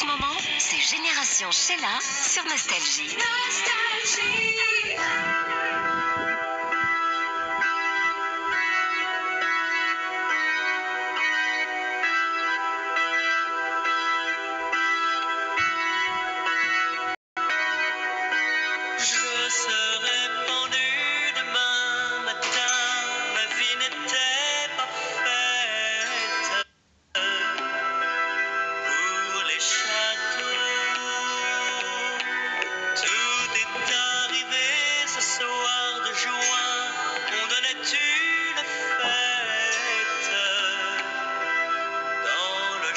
ce moment, c'est Génération Sheila sur Nostalgie. Je serais pendu demain matin, ma vie n'était pas faite pour les châteaux. Tout est arrivé ce soir de juin, on donnait une fête dans le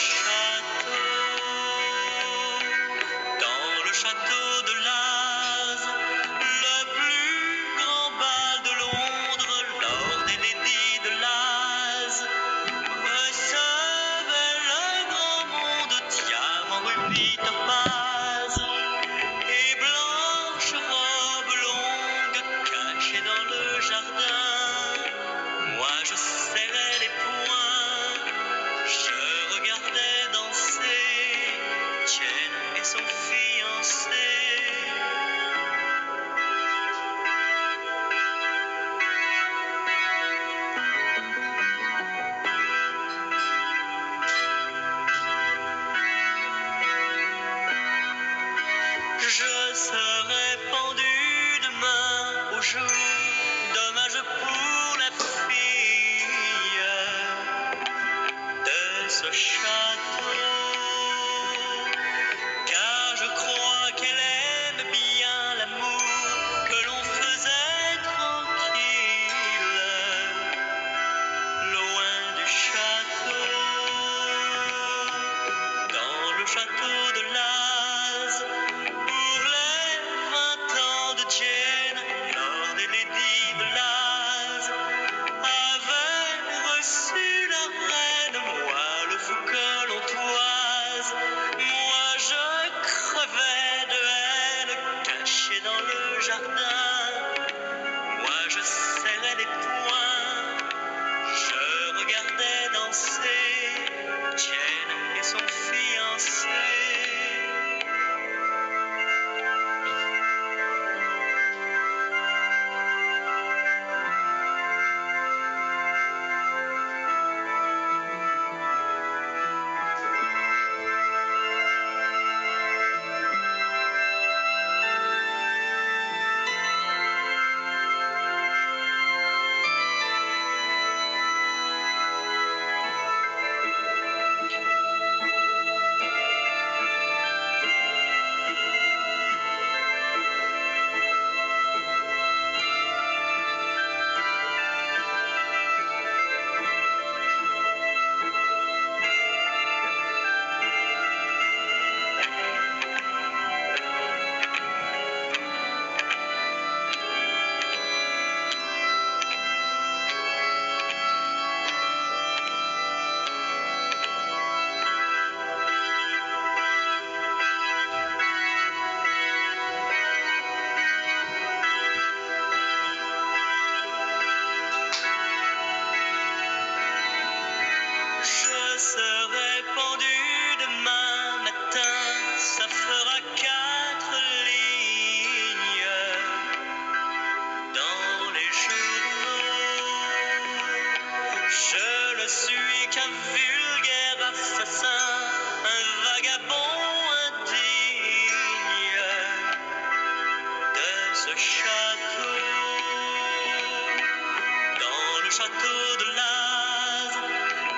château de Laz, le plus grand bal de Londres. Lord et Lady de Laz recevait le grand monde, diamants, rubis, topaz et blanche robe longue cachée dans le jardin. Moi je serrais les poings, je regardais danser Jane et son fiancé. Je serai pendu demain au jour, dommage pour la fille de ce château, car je crois qu'elle aime bien l'amour que l'on faisait tranquille, loin du château, dans le château de Laz. Pour les 20 ans de Jane, Lord et Lady de Laz avaient reçu la reine, moi le fou que l'on toise. Moi je crevais de haine, caché dans le jardin. Moi je serrais les poings, je regardais danser Jane et son fiancé. Je serai pendu demain matin, ça fera 4 lignes dans les journaux. Je ne suis qu'un vulgaire assassin, un vagabond indigne de ce château, dans le château de Laz.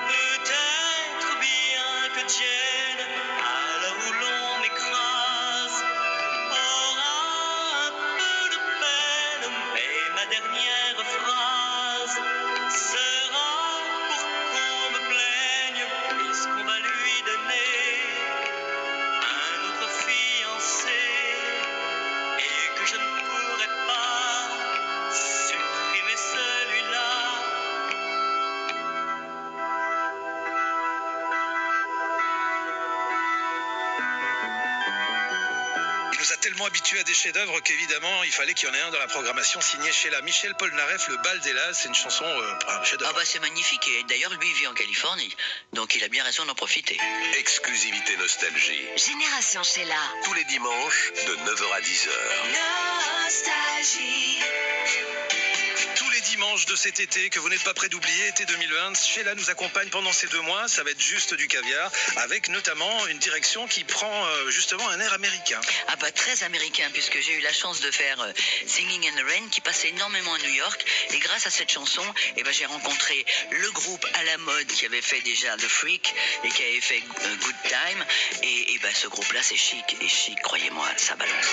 Peut-être bien que Jane, à l'heure où l'on m'écrase, aura un peu de peine, mais ma dernière phrase sera pour qu'on me plaigne, puisqu'on va lui donner un autre fiancé, et que je ne pourrai pas supprimer celui-là. tellement habitué à des chefs-d'œuvre qu'évidemment, il fallait qu'il y en ait un dans la programmation signé Sheila. Michel Polnareff, Le Bal des Lases, c'est une chanson, un chef-d'œuvre. Ah bah c'est magnifique, et d'ailleurs lui il vit en Californie, donc il a bien raison d'en profiter. Exclusivité Nostalgie. Génération Sheila. Tous les dimanches de 9h à 10h. Nostalgie. Tous les dimanches de cet été que vous n'êtes pas prêt d'oublier, été 2020, Sheila nous accompagne pendant ces 2 mois. Ça va être juste du caviar, avec notamment une direction qui prend justement un air américain. Ah bah très américain, puisque j'ai eu la chance de faire Singing in the Rain, qui passait énormément à New York, et grâce à cette chanson, eh ben, j'ai rencontré le groupe à la mode qui avait fait déjà The Freak, et qui avait fait Good Time, et ben, ce groupe-là c'est chic, et chic, croyez-moi, ça balance.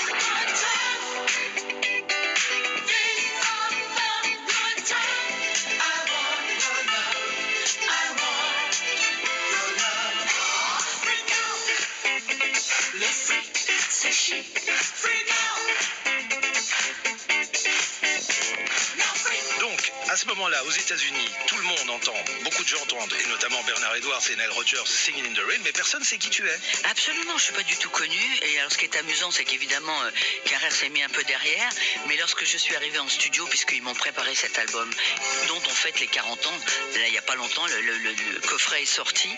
Donc, à ce moment-là, aux États-Unis, tout le monde entend, beaucoup de gens entendent, et notamment Bernard Edwards et Nile Rodgers, Singing in the Rain, mais personne ne sait qui tu es. Absolument, je suis pas du tout connu. Et alors, ce qui est amusant, c'est qu'évidemment, Carrère s'est mis un peu derrière. Mais lorsque je suis arrivé en studio, puisqu'ils m'ont préparé cet album, dont on fête les 40 ans, là, il n'y a pas longtemps, le coffret est sorti.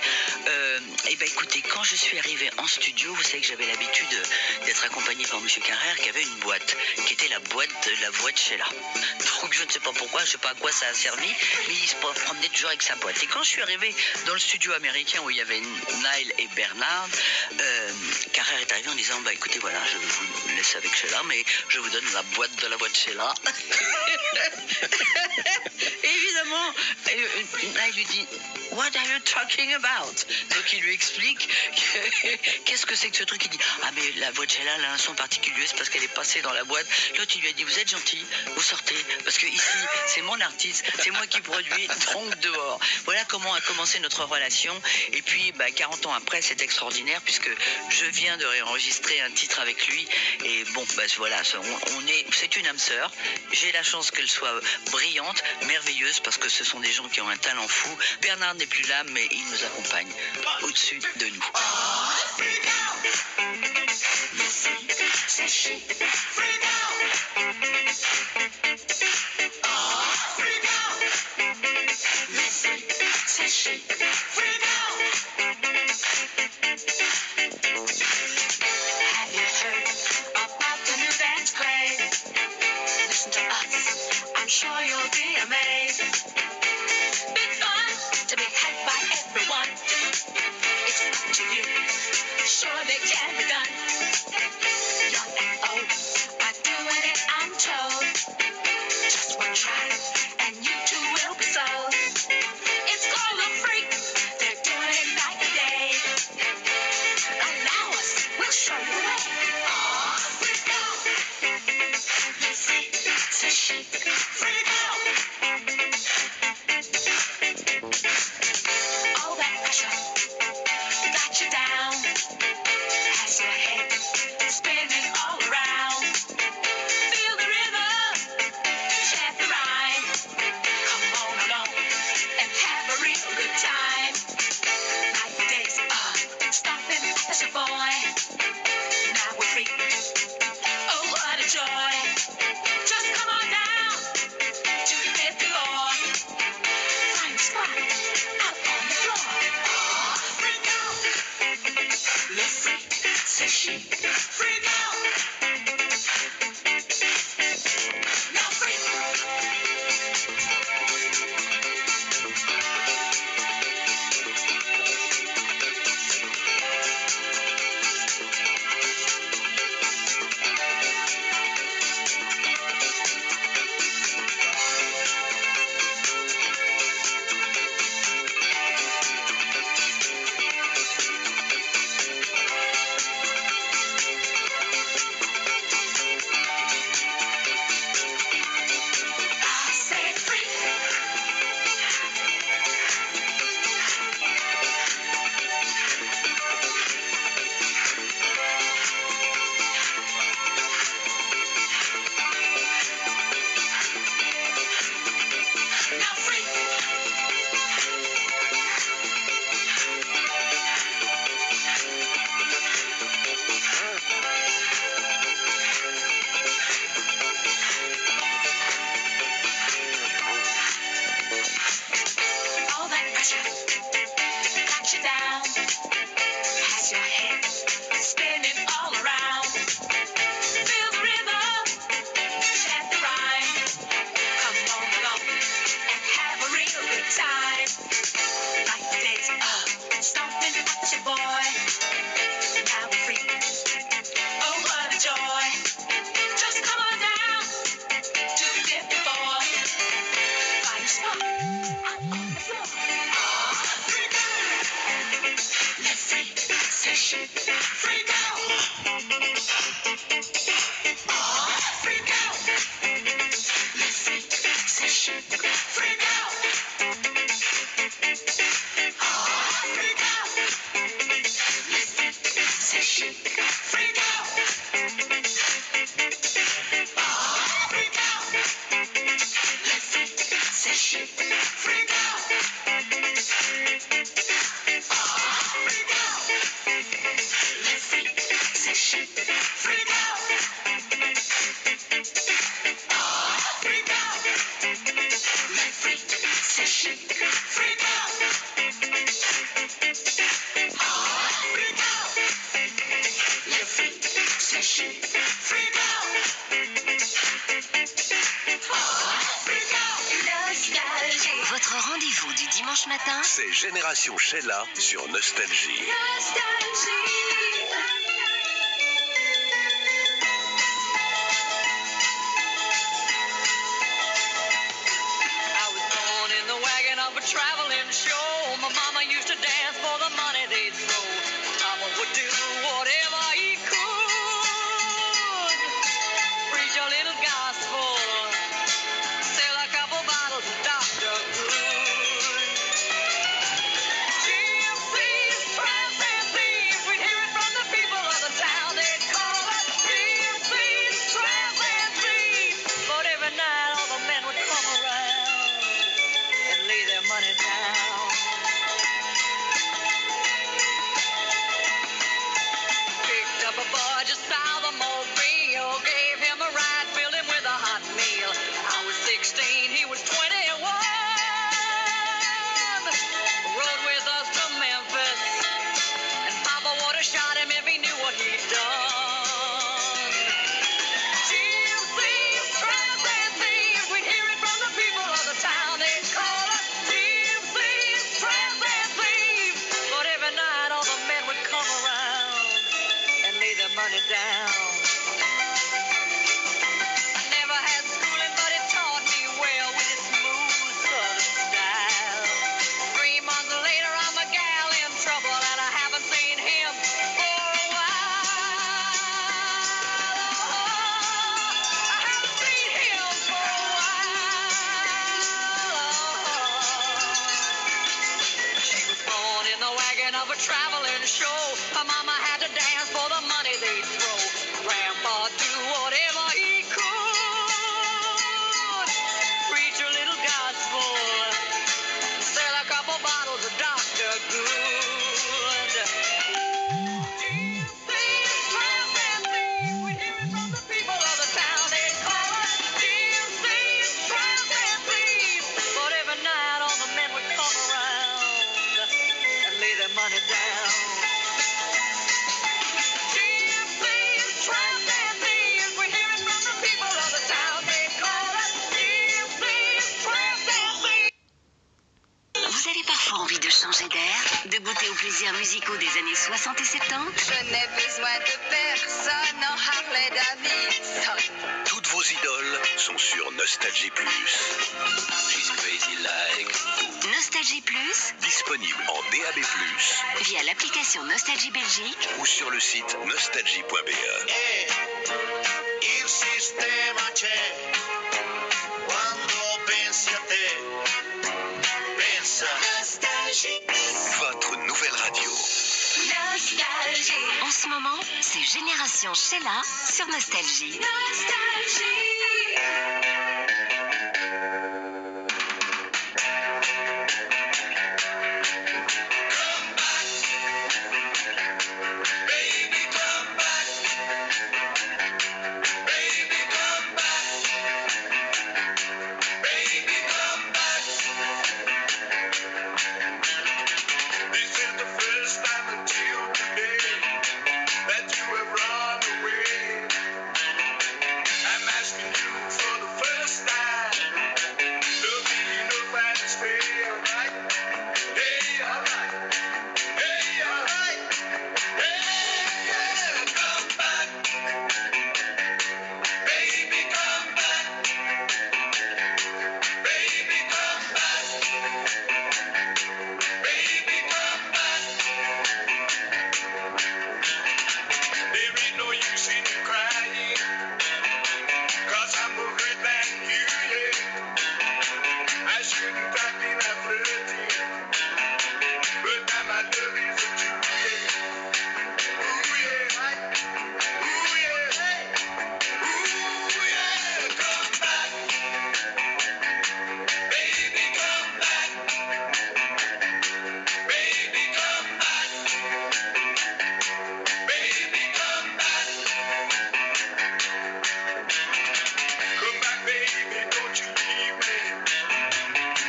Et ben, écoutez, quand je suis arrivé en studio, vous savez que j'avais l'habitude d'être accompagné par Monsieur Carrère, qui avait une boîte, qui était la boîte Sheila. Donc, je ne sais pas pourquoi, je ne sais pas à quoi ça a servi, mais il se promenait toujours avec sa boîte. Et quand je suis arrivé dans le studio américain où il y avait Nile et Bernard, Carrère est arrivé en disant bah écoutez voilà, je vous laisse avec Sheila, mais je vous donne la boîte de Sheila. Et évidemment, Nile lui dit what are you talking about? Donc il lui explique qu'est-ce que c'est que ce truc. Il dit ah mais la voix de Sheila elle a un son particulier, c'est parce qu'elle est passée dans la boîte. L'autre il lui a dit vous êtes gentil, vous sortez, parce que ici c'est mon artiste, c'est moi qui produis, donc dehors. Voilà comment a commencé notre relation. Et puis 40 ans après, c'est extraordinaire puisque je viens de réenregistrer un titre avec lui. Et bon, voilà, c'est une âme sœur. J'ai la chance qu'elle soit brillante, merveilleuse, parce que ce sont des gens qui ont un talent fou. Bernard n'est plus là, mais il nous accompagne au-dessus de nous. Sure you'll be amazed. Big fun to be had by everyone. It's up to you. Sure they can be done. Young and old are doing it, I'm told. Just one try and you too will be sold. It's called a freak. pressure got you down. Has your head spinning all around. Feel the rhythm, chant the rhyme. Come on along and have a real good time. Like the days stomping at your boy. Now we're free. Oh, what a joy. Just come on down to the dip floor. Find a spot out on the floor. Freak out. Let's freak session. Freak out. Freak out. Let's freak session. Freak out. Freak out. Let's freak session. Freak out. Freak out. Let's freak session. Freak out. Freak out. Let's freak session. Freak out. Freak out. Let's freak session. Freak out. Freak out. Let's freak session. Freak out. Freak out. Nostalgie. Votre rendez-vous du dimanche matin, C'est Génération Sheila sur Nostalgie. I was born in the wagon of a traveling show. My mama used to dance for the money they'd throw. Papa would do whatever he could. Preach a little gospel. Sell a couple bottles of Dr. Good. Gypsies, tramps, and thieves. We'd hear it from the people of the town. They'd call us gypsies, tramps, and thieves. But every night all the men would come around and lay their money down. Picked up a boy just south of Mobile, gave him a ride, filled him with a hot meal. I was 16, he was 21. Rode with us to Memphis, and Papa would have shot him if he knew what he'd done. Gypsies, tramps, and thieves, we'd hear it from the people of the town. They'd call us gypsies, tramps, and thieves. But every night all the men would come around and lay their money down. I never had schooling, but it taught me well with its smooth southern style. 3 months later, I'm a gal in trouble, and I haven't seen him for a while. I haven't seen him for a while. She was born in the wagon of a traveling show. Her mama had to dance for the money they'd throw. Grandpa do whatever he could. Preach a little gospel. Sell a couple bottles of Dr. Good. Gypsies, tramps, and thieves. We'd hear it from the people of the town. They'd call us gypsies, tramps, and thieves. But every night all the men would come around and lay their money down. Gypsies, tramps, and thieves. We'd hear it from the people of the town. They'd call us gypsies, tramps, and thieves. vous avez parfois envie de changer d'air, de goûter aux plaisirs musicaux des années 60 et 70. Je n'ai besoin de personne en Harley Davidson. Toutes vos idoles sont sur Nostalgie Plus. She's crazy like. Nostalgie Plus, Disponible en DAB+, via l'application Nostalgie Belgique, ou sur le site nostalgie.be. Il sistema c'è quando pensi a te. Pensa. Nostalgie. Votre nouvelle radio. Nostalgie. en ce moment, c'est Génération Sheila sur Nostalgie. Nostalgie. Baby, come back. Baby, come back. Baby, come back. This is the first time until today that you have run away. I'm asking you for the first time. Love me enough and stay alright. Hey, alright. Hey, alright. Hey, yeah, come back. Baby, come back. Baby, come back. Baby, come back. There ain't no use in you crying, 'cause I'm more hurt than you, yeah. I shouldn't have been a flirting, but now my love is a Jew, yeah. Ooh, yeah. Ooh, yeah. Ooh, yeah. Come back. Baby, come back. Baby, come back. Baby, come back. Come back, baby, don't you leave me.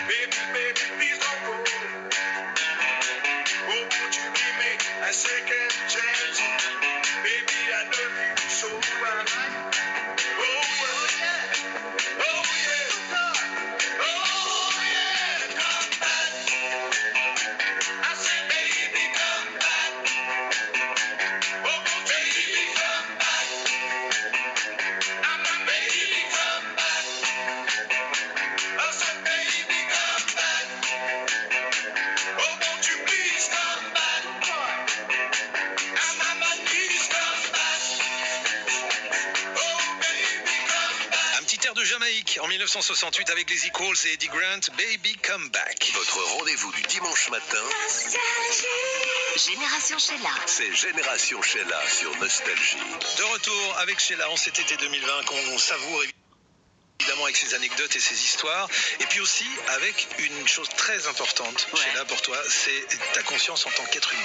Baby, baby, please don't go. Oh, won't you give me a second chance? Baby, I love you so much. Oh, yeah. Oh, yeah. Oh, yeah. Come back. I said, baby, come back. Oh, baby, come back. I'm a baby, come back. I said, baby, come back. Oh, won't you please come back? I'm on my knees, come back. Oh, baby, come back. Un petit air de Jamaïque en 1968 avec les Equals et Eddie Grant, Baby Come Back. Votre rendez-vous du dimanche matin, Génération Sheila. c'est Génération Sheila sur Nostalgie. De retour avec Sheila en cet été 2020 qu'on savoure évidemment avec ses anecdotes et ses histoires, et puis aussi avec une chose très importante, Ouais. Sheila, pour toi, c'est ta conscience en tant qu'être humain.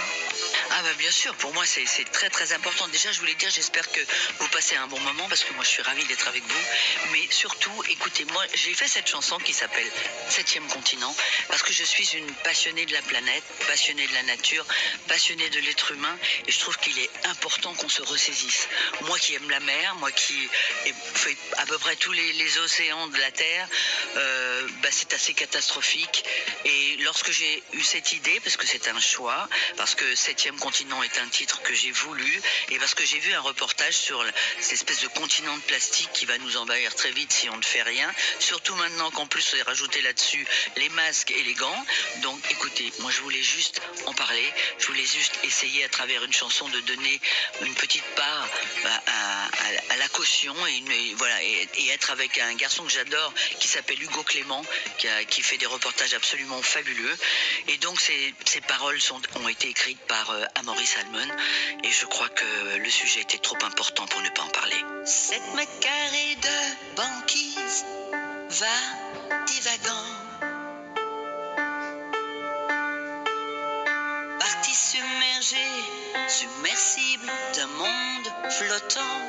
Ah bah bien sûr, pour moi c'est très très important. Déjà je voulais dire, j'espère que vous passez un bon moment parce que moi je suis ravie d'être avec vous. Mais surtout, écoutez, moi j'ai fait cette chanson qui s'appelle 7e continent parce que je suis une passionnée de la planète, passionnée de la nature, passionnée de l'être humain, et je trouve qu'il est important qu'on se ressaisisse. Moi qui aime la mer, moi qui ai fait à peu près tous les océans de la Terre, c'est assez catastrophique. Et lorsque j'ai eu cette idée, parce que c'est un choix, parce que 7e continent est un titre que j'ai voulu, et parce que j'ai vu un reportage sur cette espèce de continent de plastique qui va nous envahir très vite si on ne fait rien, surtout maintenant qu'en plus on a rajouté là-dessus les masques et les gants. Donc écoutez, moi je voulais juste en parler, je voulais juste essayer à travers une chanson de donner une petite part à la caution et être avec un garçon que j'adore qui s'appelle Hugo Clément, qui fait des reportages absolument fabuleux. Et donc ces paroles ont été écrites par Amaury Salmon, et je crois que le sujet était trop important pour ne pas en parler. 7 mètres carrés de banquise va divagant, parti submergé, submersible d'un monde flottant.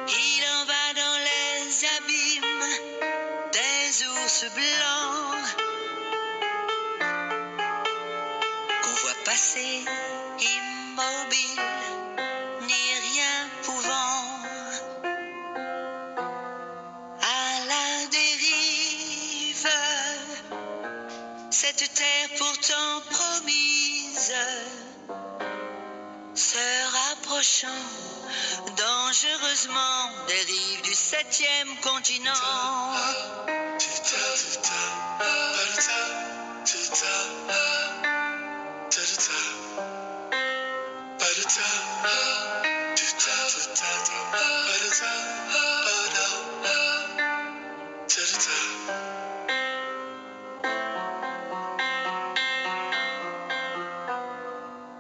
Il en va dans les abîmes des ours blancs qu'on voit passer immobile, ni rien pouvant, à la dérive. Cette terre pourtant promise se rapprochant dangereusement des rives du 7e continent.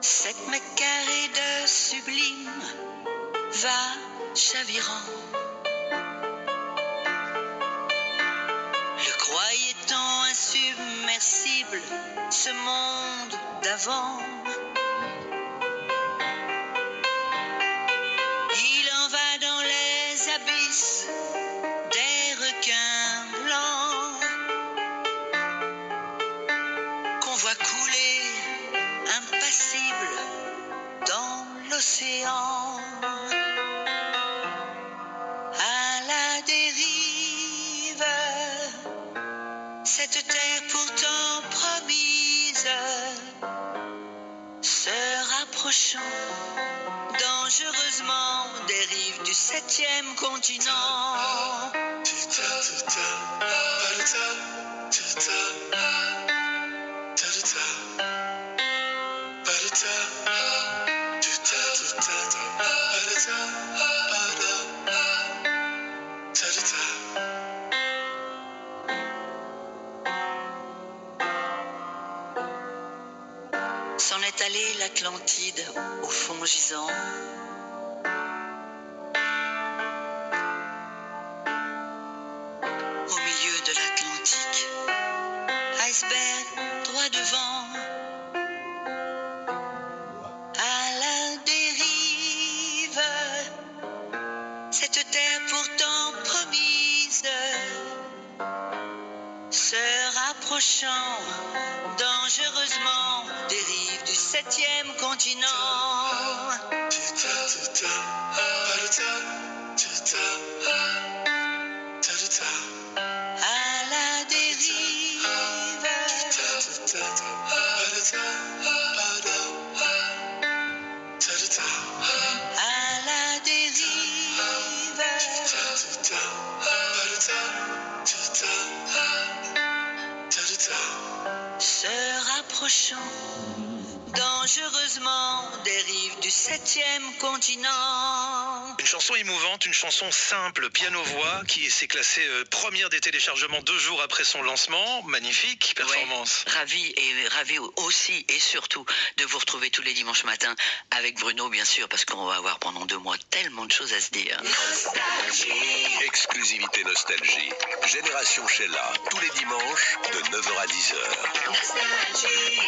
Sept mètres carrés de sublime va chavirant. Le croyait-on insubmersible, ce monde d'avant? Il en va dans les abysses des requins blancs Cette terre pourtant promise se rapprochant dangereusement des rives du 7e continent. S'en est allée l'Atlantide au fond gisant. Au milieu de l'Atlantique, iceberg droit devant, à la dérive, cette terre pourtant promise, se rapprochant dangereusement des rives du 7e continent. À la dérive, à la dérive, se rapprochant dangereusement des rives du 7e continent. Une chanson émouvante, une chanson simple, piano-voix, qui s'est classée première des téléchargements 2 jours après son lancement. Magnifique performance. Ouais, ravi aussi et surtout de vous retrouver tous les dimanches matins avec Bruno, bien sûr, parce qu'on va avoir pendant 2 mois tellement de choses à se dire. Exclusivité Nostalgie. Génération Sheila, tous les dimanches de 9h à 10h. Nostalgie.